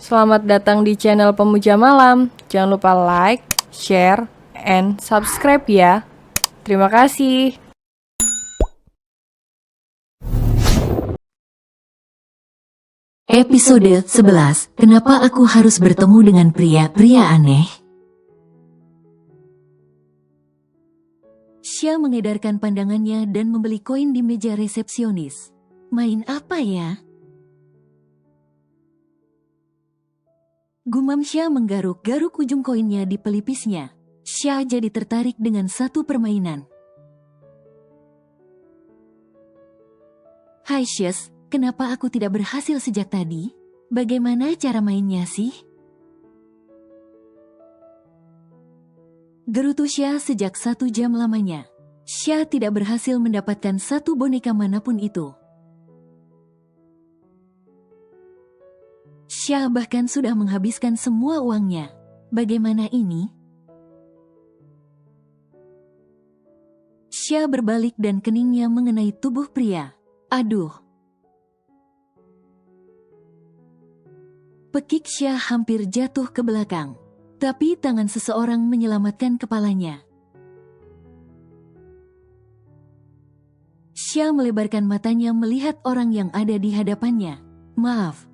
Selamat datang di channel Pemuja Malam. Jangan lupa like, share, and subscribe ya. Terima kasih. Episode 11. Kenapa aku harus bertemu dengan pria-pria aneh? Xia mengedarkan pandangannya dan membeli koin di meja resepsionis. Main apa ya? Gumam Xia menggaruk-garuk ujung koinnya di pelipisnya. Xia jadi tertarik dengan satu permainan. Hai Xies, kenapa aku tidak berhasil sejak tadi? Bagaimana cara mainnya sih? Gerutu Xia sejak 1 jam lamanya. Xia tidak berhasil mendapatkan satu boneka manapun itu. Xia bahkan sudah menghabiskan semua uangnya. Bagaimana ini? Xia berbalik dan keningnya mengenai tubuh pria. Aduh. Pekik Xia hampir jatuh ke belakang. Tapi tangan seseorang menyelamatkan kepalanya. Xia melebarkan matanya melihat orang yang ada di hadapannya. Maaf.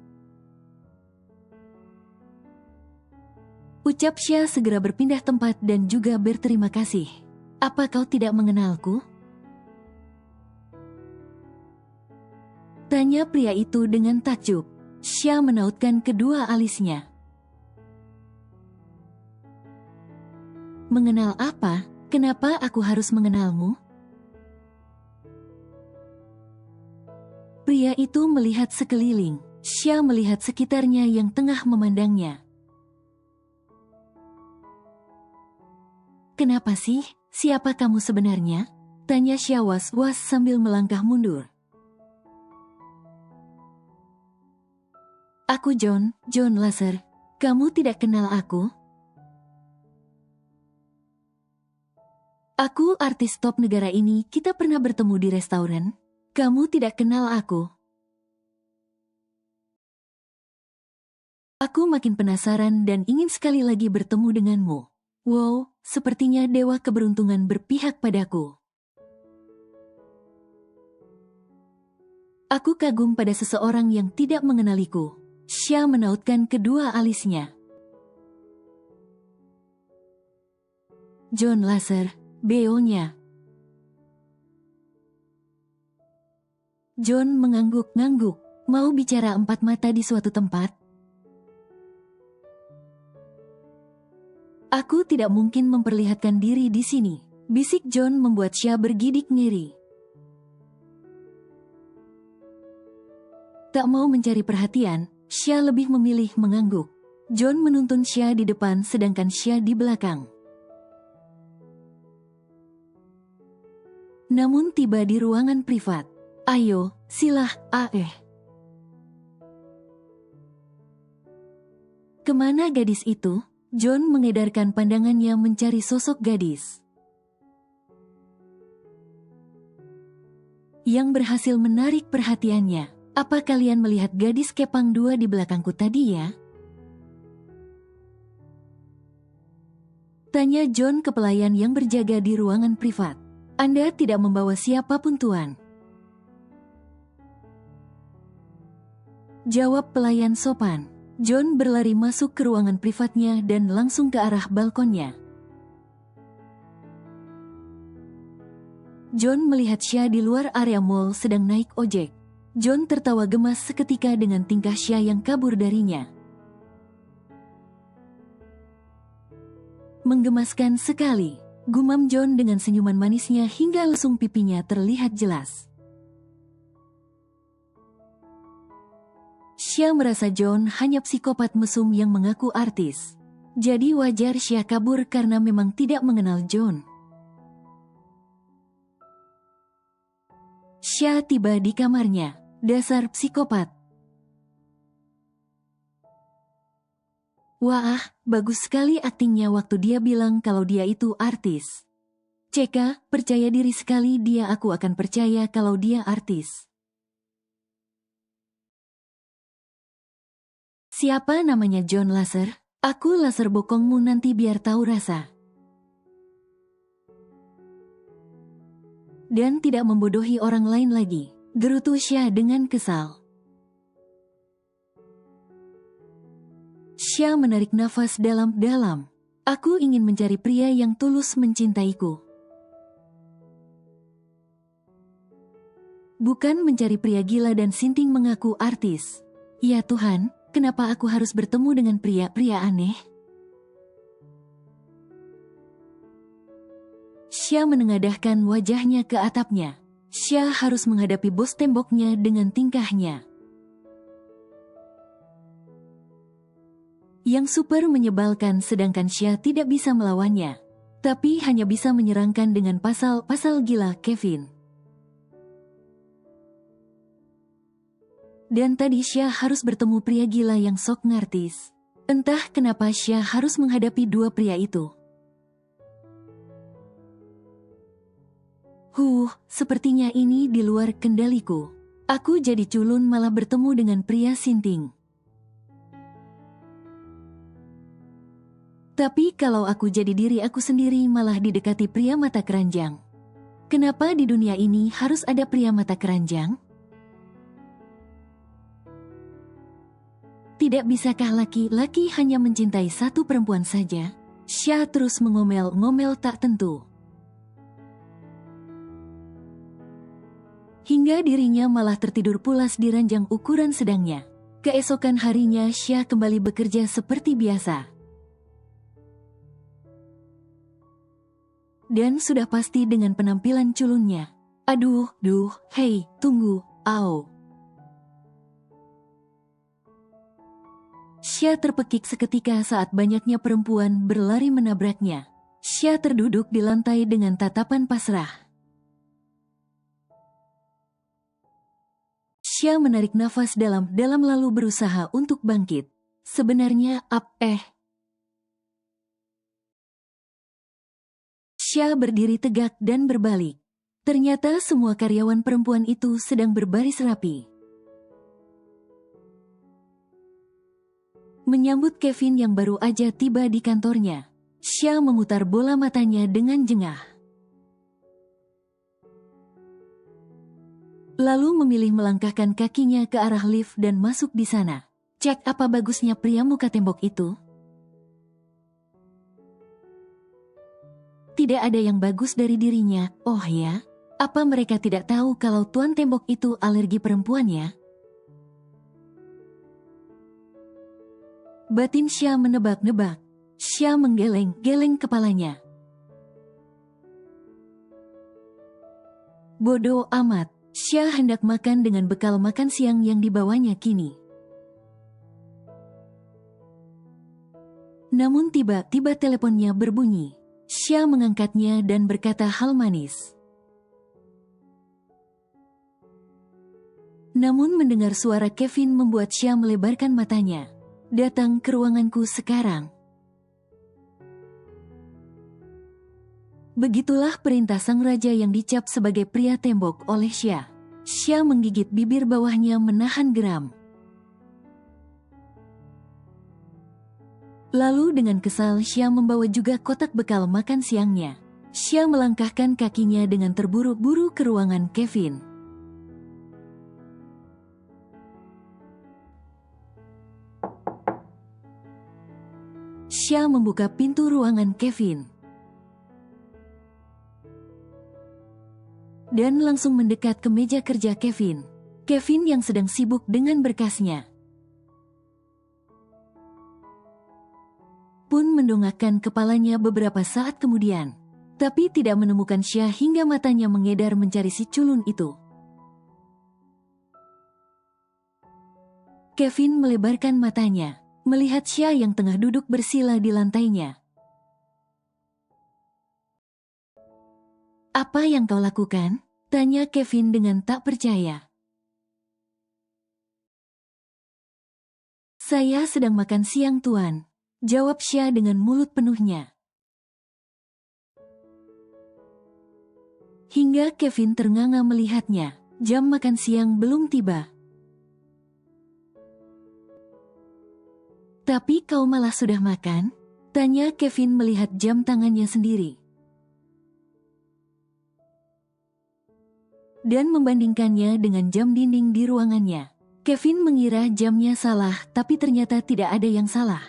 Ucap Xia segera berpindah tempat dan juga berterima kasih. Apa kau tidak mengenalku? Tanya pria itu dengan takjub. Xia menautkan kedua alisnya. Mengenal apa? Kenapa aku harus mengenalmu? Pria itu melihat sekeliling. Xia melihat sekitarnya yang tengah memandangnya. Kenapa sih? Siapa kamu sebenarnya? Tanya Xia was-was sambil melangkah mundur. Aku John Laser. Kamu tidak kenal aku? Aku artis top negara ini, kita pernah bertemu di restoran. Kamu tidak kenal aku. Aku makin penasaran dan ingin sekali lagi bertemu denganmu. Wow, sepertinya dewa keberuntungan berpihak padaku. Aku kagum pada seseorang yang tidak mengenaliku. Xia menautkan kedua alisnya. John Laser, BO-nya. John mengangguk-ngangguk. Mau bicara empat mata di suatu tempat? Aku tidak mungkin memperlihatkan diri di sini. Bisik John membuat Xia bergidik ngiri. Tak mau mencari perhatian, Xia lebih memilih mengangguk. John menuntun Xia di depan sedangkan Xia di belakang. Namun tiba di ruangan privat. Ayo, silah, Kemana gadis itu? John mengedarkan pandangannya mencari sosok gadis yang berhasil menarik perhatiannya. Apa kalian melihat gadis kepang dua di belakangku tadi ya? Tanya John ke pelayan yang berjaga di ruangan privat. Anda tidak membawa siapapun tuan. Jawab pelayan sopan. John berlari masuk ke ruangan privatnya dan langsung ke arah balkonnya. John melihat Xia di luar area mall sedang naik ojek. John tertawa gemas seketika dengan tingkah Xia yang kabur darinya. Menggemaskan sekali, gumam John dengan senyuman manisnya hingga lesung pipinya terlihat jelas. Xia merasa John hanya psikopat mesum yang mengaku artis. Jadi wajar Xia kabur karena memang tidak mengenal John. Xia tiba di kamarnya. Dasar psikopat. Wah, bagus sekali aktingnya waktu dia bilang kalau dia itu artis. Ceka, percaya diri sekali dia, aku akan percaya kalau dia artis. Siapa namanya John Laser? Aku laser bokongmu nanti biar tahu rasa. Dan tidak membodohi orang lain lagi, gerutu Xia dengan kesal. Xia menarik nafas dalam-dalam. Aku ingin mencari pria yang tulus mencintaiku. Bukan mencari pria gila dan sinting mengaku artis. Ya Tuhan, kenapa aku harus bertemu dengan pria-pria aneh? Xia menengadahkan wajahnya ke atapnya. Xia harus menghadapi bos temboknya dengan tingkahnya yang super menyebalkan, sedangkan Xia tidak bisa melawannya. Tapi hanya bisa menyerangkan dengan pasal-pasal gila Kevin. Dan tadi Xia harus bertemu pria gila yang sok ngartis. Entah kenapa Xia harus menghadapi dua pria itu. Sepertinya ini di luar kendaliku. Aku jadi culun malah bertemu dengan pria sinting. Tapi kalau aku jadi diri aku sendiri malah didekati pria mata keranjang. Kenapa di dunia ini harus ada pria mata keranjang? Tidak bisakah laki-laki hanya mencintai satu perempuan saja? Xia terus mengomel-ngomel tak tentu. Hingga dirinya malah tertidur pulas di ranjang ukuran sedangnya. Keesokan harinya Xia kembali bekerja seperti biasa. Dan sudah pasti dengan penampilan culunnya. Hei, tunggu, au. Xia terpekik seketika saat banyaknya perempuan berlari menabraknya. Xia terduduk di lantai dengan tatapan pasrah. Xia menarik nafas dalam-dalam lalu berusaha untuk bangkit. Sebenarnya Xia berdiri tegak dan berbalik. Ternyata semua karyawan perempuan itu sedang berbaris rapi. Menyambut Kevin yang baru aja tiba di kantornya, Xia memutar bola matanya dengan jengah. Lalu memilih melangkahkan kakinya ke arah lift dan masuk di sana. Cek apa bagusnya pria muka tembok itu? Tidak ada yang bagus dari dirinya, oh ya? Apa mereka tidak tahu kalau tuan tembok itu alergi perempuan ya? Batin Xia menebak-nebak. Xia menggeleng-geleng kepalanya. Bodoh amat, Xia hendak makan dengan bekal makan siang yang dibawanya kini. Namun tiba-tiba teleponnya berbunyi. Xia mengangkatnya dan berkata hal manis. Namun mendengar suara Kevin membuat Xia melebarkan matanya. Datang ke ruanganku sekarang. Begitulah perintah sang raja yang dicap sebagai pria tembok oleh Xia. Xia menggigit bibir bawahnya menahan geram. Lalu dengan kesal Xia membawa juga kotak bekal makan siangnya. Xia melangkahkan kakinya dengan terburu-buru ke ruangan Kevin. Xia membuka pintu ruangan Kevin. Dan langsung mendekat ke meja kerja Kevin. Kevin yang sedang sibuk dengan berkasnya pun mendongakkan kepalanya beberapa saat kemudian. Tapi tidak menemukan Xia hingga matanya mengedar mencari si culun itu. Kevin melebarkan matanya, melihat Xia yang tengah duduk bersila di lantainya. Apa yang kau lakukan? Tanya Kevin dengan tak percaya. Saya sedang makan siang tuan, jawab Xia dengan mulut penuhnya. Hingga Kevin ternganga melihatnya, jam makan siang belum tiba. Tapi kau malah sudah makan? Tanya Kevin melihat jam tangannya sendiri. Dan membandingkannya dengan jam dinding di ruangannya. Kevin mengira jamnya salah, tapi ternyata tidak ada yang salah.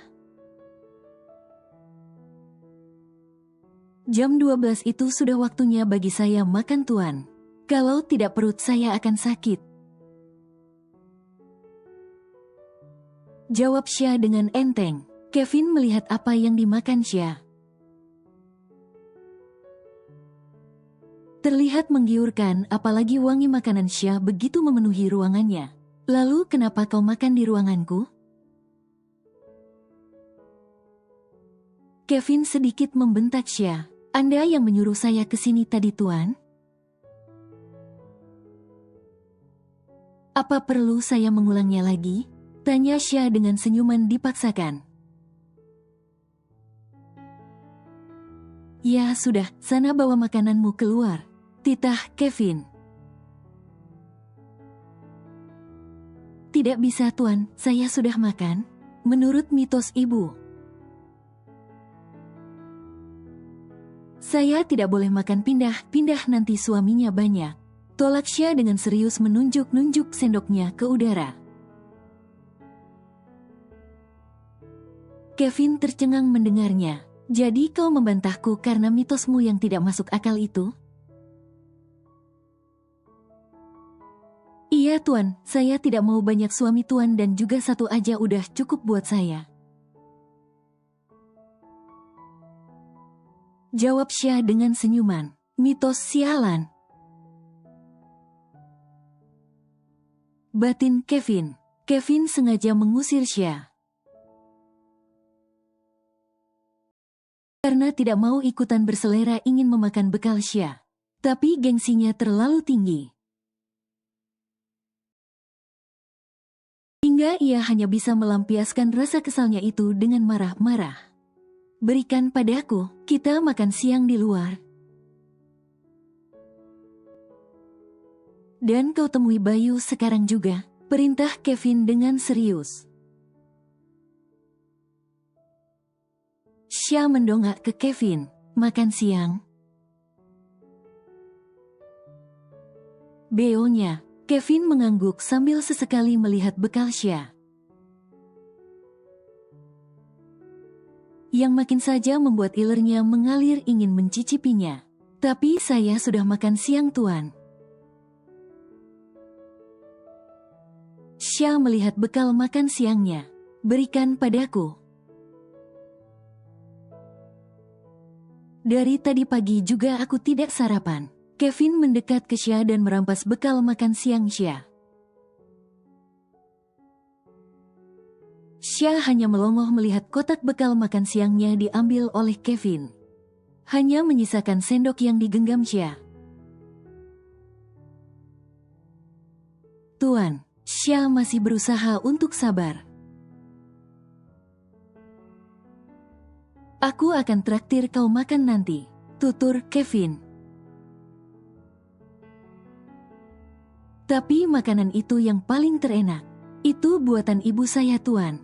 Jam 12 itu sudah waktunya bagi saya makan, Tuan. Kalau tidak perut saya akan sakit. Jawab Xia dengan enteng. Kevin melihat apa yang dimakan Xia. Terlihat menggiurkan, apalagi wangi makanan Xia begitu memenuhi ruangannya. Lalu kenapa kau makan di ruanganku? Kevin sedikit membentak Xia. Anda yang menyuruh saya ke sini tadi, Tuan? Apa perlu saya mengulangnya lagi? Tanya Xia dengan senyuman dipaksakan. Ya sudah, sana bawa makananmu keluar. Titah Kevin. Tidak bisa, Tuan, saya sudah makan. Menurut mitos ibu, saya tidak boleh makan pindah-pindah, nanti suaminya banyak. Tolak Xia dengan serius menunjuk-nunjuk sendoknya ke udara. Kevin tercengang mendengarnya. Jadi kau membantahku karena mitosmu yang tidak masuk akal itu? Iya, Tuan, saya tidak mau banyak suami, Tuan, dan juga satu aja udah cukup buat saya. Jawab Xia dengan senyuman. Mitos sialan. Batin Kevin. Kevin sengaja mengusir Xia. Karena tidak mau ikutan berselera ingin memakan bekal Xia. Tapi gengsinya terlalu tinggi. Hingga ia hanya bisa melampiaskan rasa kesalnya itu dengan marah-marah. Berikan padaku, kita makan siang di luar. Dan kau temui Bayu sekarang juga, perintah Kevin dengan serius. Xia mendongak ke Kevin. Makan siang? Beonya. Kevin mengangguk sambil sesekali melihat bekal Xia. Yang makin saja membuat ilernya mengalir ingin mencicipinya. Tapi saya sudah makan siang, Tuan. Xia melihat bekal makan siangnya. Berikan padaku. Dari tadi pagi juga aku tidak sarapan. Kevin mendekat ke Xia dan merampas bekal makan siang Xia. Xia hanya melongoh melihat kotak bekal makan siangnya diambil oleh Kevin. Hanya menyisakan sendok yang digenggam Xia. Tuan, Xia masih berusaha untuk sabar. Aku akan traktir kau makan nanti, tutur Kevin. Tapi makanan itu yang paling terenak. Itu buatan ibu saya, Tuan.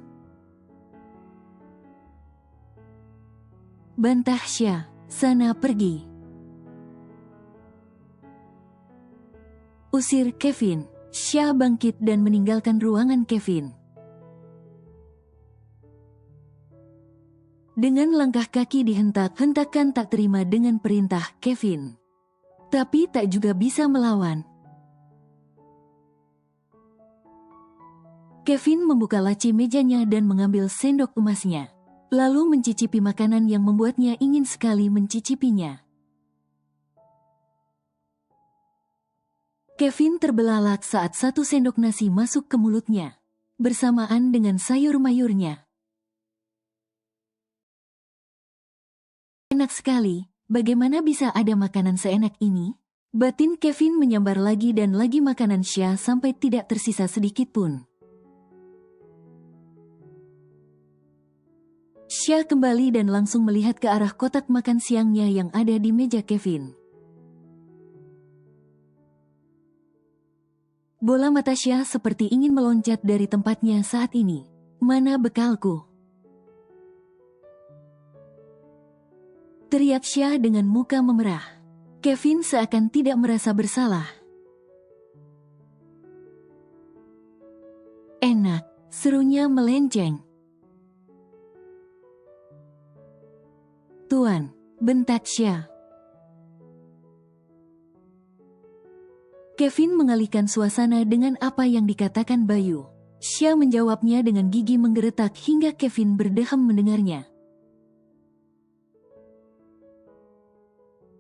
Bantah Xia, sana pergi. Usir Kevin. Xia bangkit dan meninggalkan ruangan Kevin. Dengan langkah kaki dihentak-hentakan tak terima dengan perintah Kevin. Tapi tak juga bisa melawan. Kevin membuka laci mejanya dan mengambil sendok emasnya. Lalu mencicipi makanan yang membuatnya ingin sekali mencicipinya. Kevin terbelalak saat satu sendok nasi masuk ke mulutnya. Bersamaan dengan sayur mayurnya. Enak sekali, bagaimana bisa ada makanan seenak ini? Batin Kevin menyambar lagi dan lagi makanan Xia sampai tidak tersisa sedikit pun. Xia kembali dan langsung melihat ke arah kotak makan siangnya yang ada di meja Kevin. Bola mata Xia seperti ingin meloncat dari tempatnya saat ini. Mana bekalku? teriak Syah dengan muka memerah. Kevin seakan tidak merasa bersalah. Enak, serunya melenceng. Tuan, bentak Syah. Kevin mengalihkan suasana dengan apa yang dikatakan Bayu. Syah menjawabnya dengan gigi menggeretak hingga Kevin berdeham mendengarnya.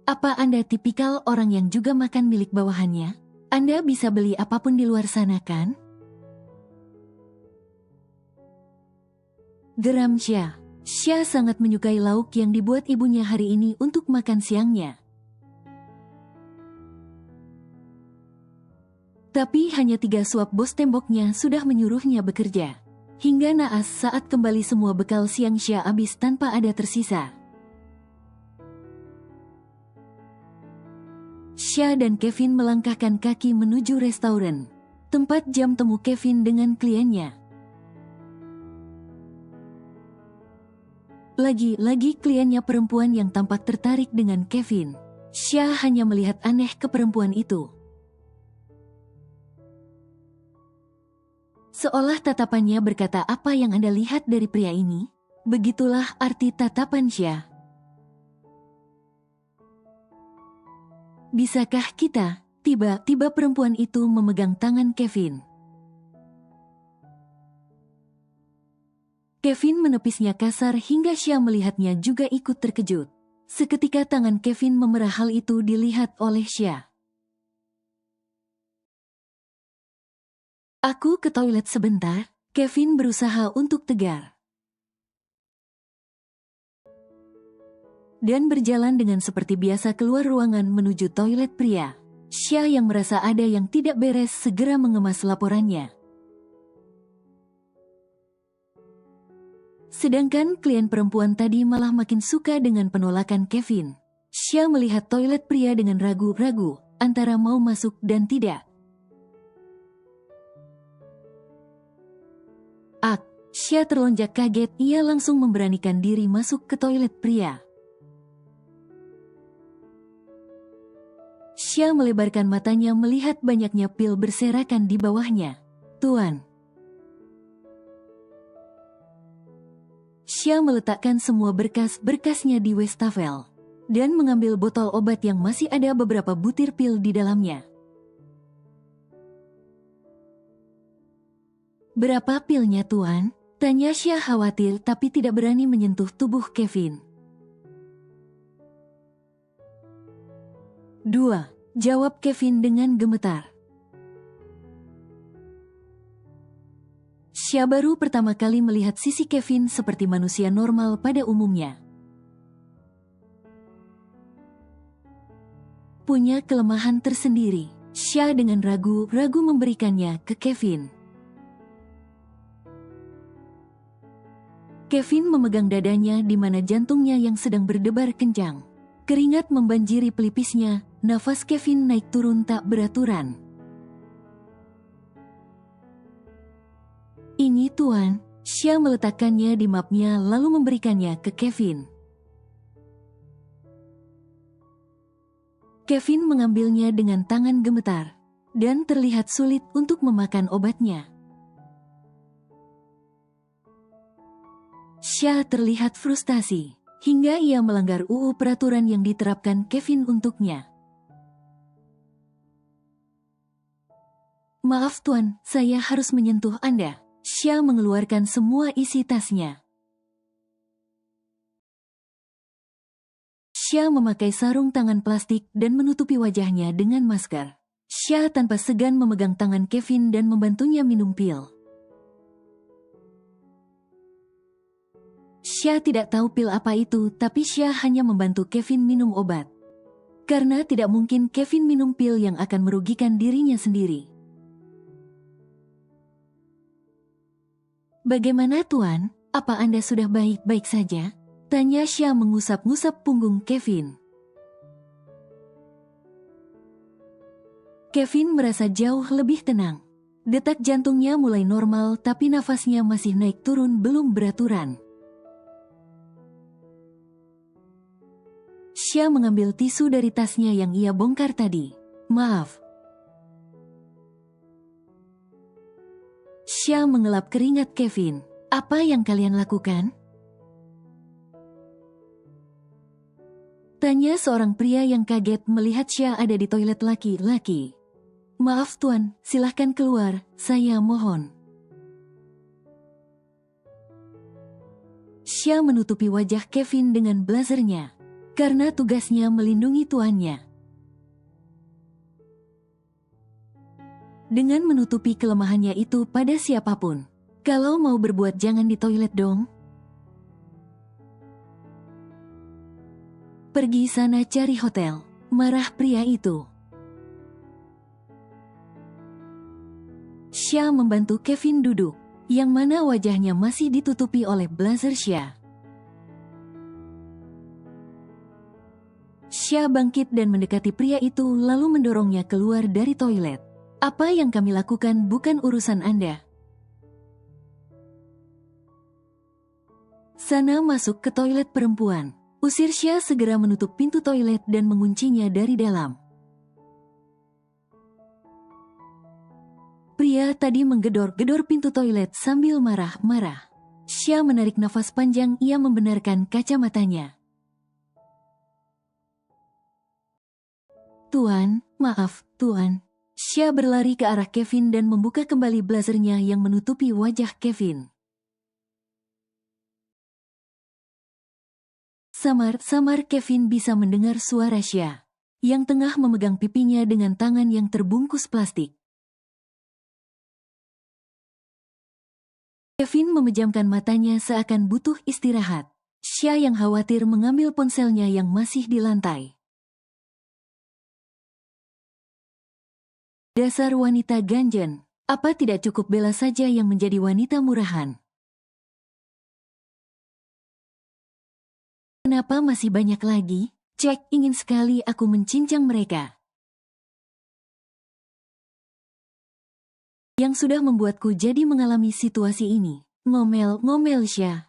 Apa Anda tipikal orang yang juga makan milik bawahannya? Anda bisa beli apapun di luar sana kan? Geram Syah. Syah sangat menyukai lauk yang dibuat ibunya hari ini untuk makan siangnya. Tapi hanya 3 suap bos temboknya sudah menyuruhnya bekerja. Hingga naas saat kembali semua bekal siang Syah habis tanpa ada tersisa. Syah dan Kevin melangkahkan kaki menuju restoran, tempat jam temu Kevin dengan kliennya. Lagi-lagi kliennya perempuan yang tampak tertarik dengan Kevin. Syah hanya melihat aneh ke perempuan itu. Seolah tatapannya berkata, apa yang Anda lihat dari pria ini? Begitulah arti tatapan Syah. Bisakah kita? Tiba-tiba perempuan itu memegang tangan Kevin. Kevin menepisnya kasar hingga Syah melihatnya juga ikut terkejut. Seketika tangan Kevin memerah, hal itu dilihat oleh Syah. Aku ke toilet sebentar. Kevin berusaha untuk tegar. Dan berjalan dengan seperti biasa keluar ruangan menuju toilet pria. Syah yang merasa ada yang tidak beres segera mengemas laporannya. Sedangkan klien perempuan tadi malah makin suka dengan penolakan Kevin. Syah melihat toilet pria dengan ragu-ragu antara mau masuk dan tidak. Syah terlonjak kaget, ia langsung memberanikan diri masuk ke toilet pria. Syah melebarkan matanya melihat banyaknya pil berserakan di bawahnya. Tuan. Syah meletakkan semua berkas-berkasnya di wastafel dan mengambil botol obat yang masih ada beberapa butir pil di dalamnya. Berapa pilnya, Tuan? Tanya Syah khawatir tapi tidak berani menyentuh tubuh Kevin. 2. Jawab Kevin dengan gemetar. Syah baru pertama kali melihat sisi Kevin seperti manusia normal pada umumnya. Punya kelemahan tersendiri. Syah dengan ragu-ragu memberikannya ke Kevin. Kevin memegang dadanya di mana jantungnya yang sedang berdebar kencang. Keringat membanjiri pelipisnya, nafas Kevin naik turun tak beraturan. Ini Tuan. Syah meletakkannya di mapnya lalu memberikannya ke Kevin. Kevin mengambilnya dengan tangan gemetar dan terlihat sulit untuk memakan obatnya. Syah terlihat frustasi, hingga ia melanggar UU peraturan yang diterapkan Kevin untuknya. Maaf Tuan, saya harus menyentuh Anda. Syah mengeluarkan semua isi tasnya. Syah memakai sarung tangan plastik dan menutupi wajahnya dengan masker. Syah tanpa segan memegang tangan Kevin dan membantunya minum pil. Syah tidak tahu pil apa itu, tapi Syah hanya membantu Kevin minum obat. Karena tidak mungkin Kevin minum pil yang akan merugikan dirinya sendiri. Bagaimana Tuan? Apa Anda sudah baik-baik saja? Tanya Syah mengusap-ngusap punggung Kevin. Kevin merasa jauh lebih tenang. Detak jantungnya mulai normal tapi nafasnya masih naik turun belum beraturan. Xia mengambil tisu dari tasnya yang ia bongkar tadi. Maaf. Xia mengelap keringat Kevin. Apa yang kalian lakukan? Tanya seorang pria yang kaget melihat Xia ada di toilet laki-laki. Maaf tuan, silahkan keluar, saya mohon. Xia menutupi wajah Kevin dengan blazernya, karena tugasnya melindungi tuannya. Dengan menutupi kelemahannya itu pada siapapun. Kalau mau berbuat jangan di toilet dong. Pergi sana cari hotel, marah pria itu. Xia membantu Kevin duduk, yang mana wajahnya masih ditutupi oleh blazer Xia. Xia bangkit dan mendekati pria itu lalu mendorongnya keluar dari toilet. Apa yang kami lakukan bukan urusan Anda. Sana masuk ke toilet perempuan. Usir Xia segera menutup pintu toilet dan menguncinya dari dalam. Pria tadi menggedor-gedor pintu toilet sambil marah-marah. Xia menarik nafas panjang, ia membenarkan kacamatanya. Tuan, maaf, Tuan. Xia berlari ke arah Kevin dan membuka kembali blazernya yang menutupi wajah Kevin. Samar-samar Kevin bisa mendengar suara Xia, yang tengah memegang pipinya dengan tangan yang terbungkus plastik. Kevin memejamkan matanya seakan butuh istirahat. Xia yang khawatir mengambil ponselnya yang masih di lantai. Dasar wanita ganjen, apa tidak cukup Bella saja yang menjadi wanita murahan? Kenapa masih banyak lagi? Cek, ingin sekali aku mencincang mereka. Yang sudah membuatku jadi mengalami situasi ini. Ngomel-ngomel Xia.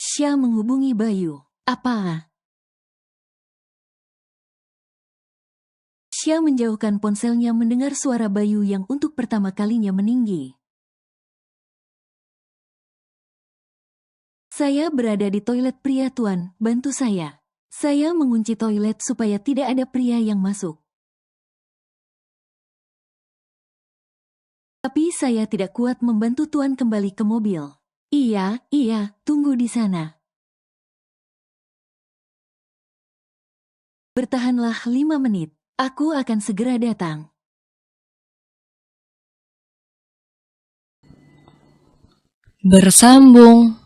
Xia menghubungi Bayu. Apa? Xia menjauhkan ponselnya mendengar suara Bayu yang untuk pertama kalinya meninggi. Saya berada di toilet pria tuan, bantu saya. Saya mengunci toilet supaya tidak ada pria yang masuk. Tapi saya tidak kuat membantu tuan kembali ke mobil. Iya, tunggu di sana. Bertahanlah 5 menit. Aku akan segera datang. Bersambung.